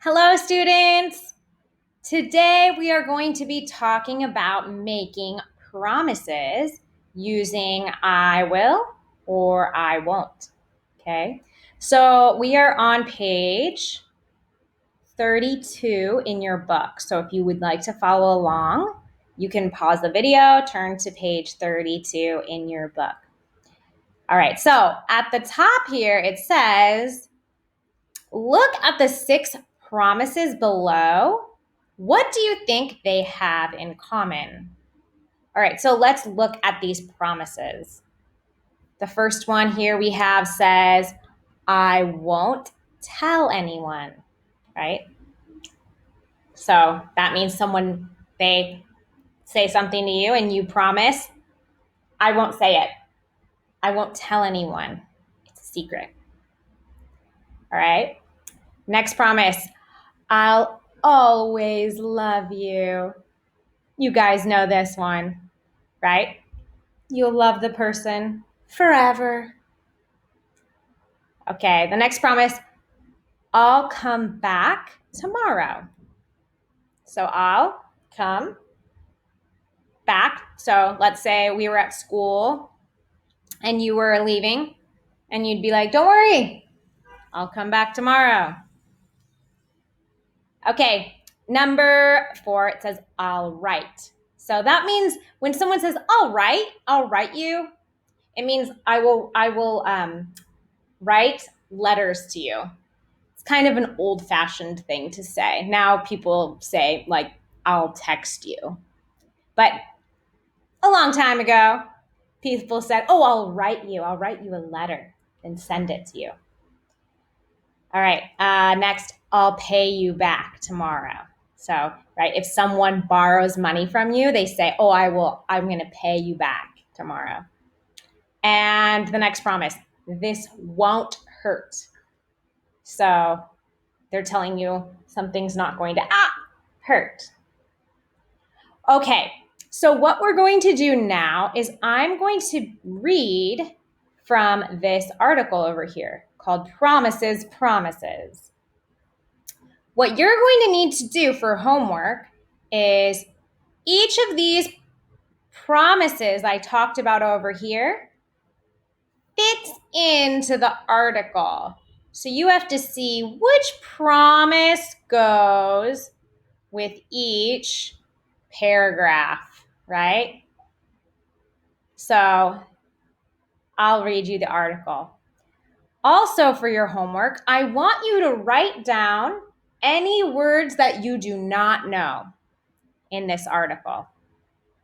Hello, students. Today we are going to be talking about making promises using I will or I won't. Okay, so we are on page 32 in your book. So if you would like to follow along, you can pause the video, turn to page 32 in your book. All right, so at the top here, it says, look at the 6 promises below. What do you think they have in common? All right, so let's look at these promises. The first one here we have says, I won't tell anyone, right? So that means they say something to you and you promise, I won't say it. I won't tell anyone. It's a secret. All right. Next promise, I'll always love you. You guys know this one, right? You'll love the person forever. Okay, the next promise, I'll come back tomorrow. So I'll come back. So let's say we were at school and you were leaving and you'd be like, don't worry, I'll come back tomorrow. Okay, number 4, it says, I'll write. So that means when someone says, I'll write you, it means I will write letters to you. It's kind of an old-fashioned thing to say. Now people say, like, I'll text you. But a long time ago, people said, oh, I'll write you a letter and send it to you. All right, next, I'll pay you back tomorrow. So, right, if someone borrows money from you, they say, oh, I'm going to pay you back tomorrow. And the next promise, this won't hurt. So they're telling you something's not going to hurt. Okay, so what we're going to do now is I'm going to read from this article over here called Promises, Promises. What you're going to need to do for homework is each of these promises I talked about over here fits into the article. So you have to see which promise goes with each paragraph, right? So I'll read you the article. Also for your homework, I want you to write down any words that you do not know in this article.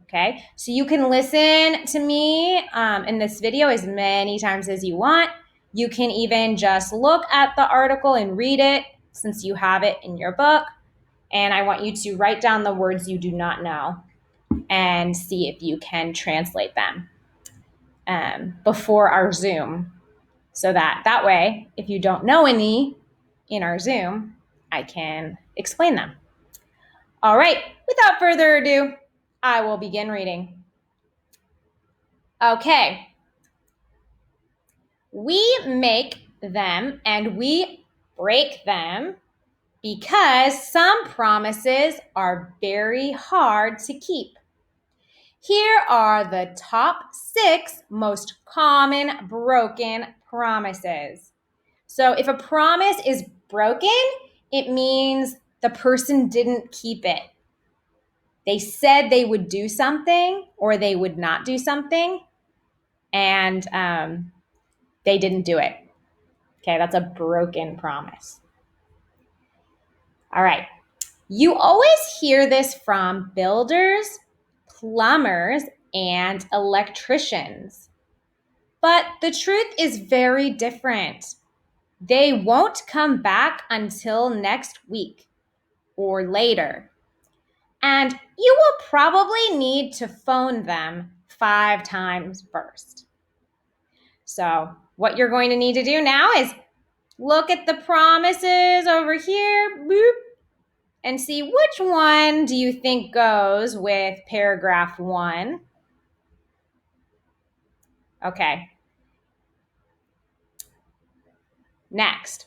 Okay, so you can listen to me in this video as many times as you want. You can even just look at the article and read it since you have it in your book. And I want you to write down the words you do not know and see if you can translate them before our Zoom. So that way, if you don't know any in our Zoom, I can explain them. All right, without further ado, I will begin reading. Okay. We make them and we break them because some promises are very hard to keep. Here are the top 6 most common broken promises. So if a promise is broken, it means the person didn't keep it. They said they would do something or they would not do something, and they didn't do it. Okay, that's a broken promise. All right. You always hear this from builders, plumbers, and electricians. But the truth is very different. They won't come back until next week or later. And you will probably need to phone them 5 times first. So what you're going to need to do now is look at the promises over here, boop, and see which one do you think goes with paragraph 1. Okay. Next,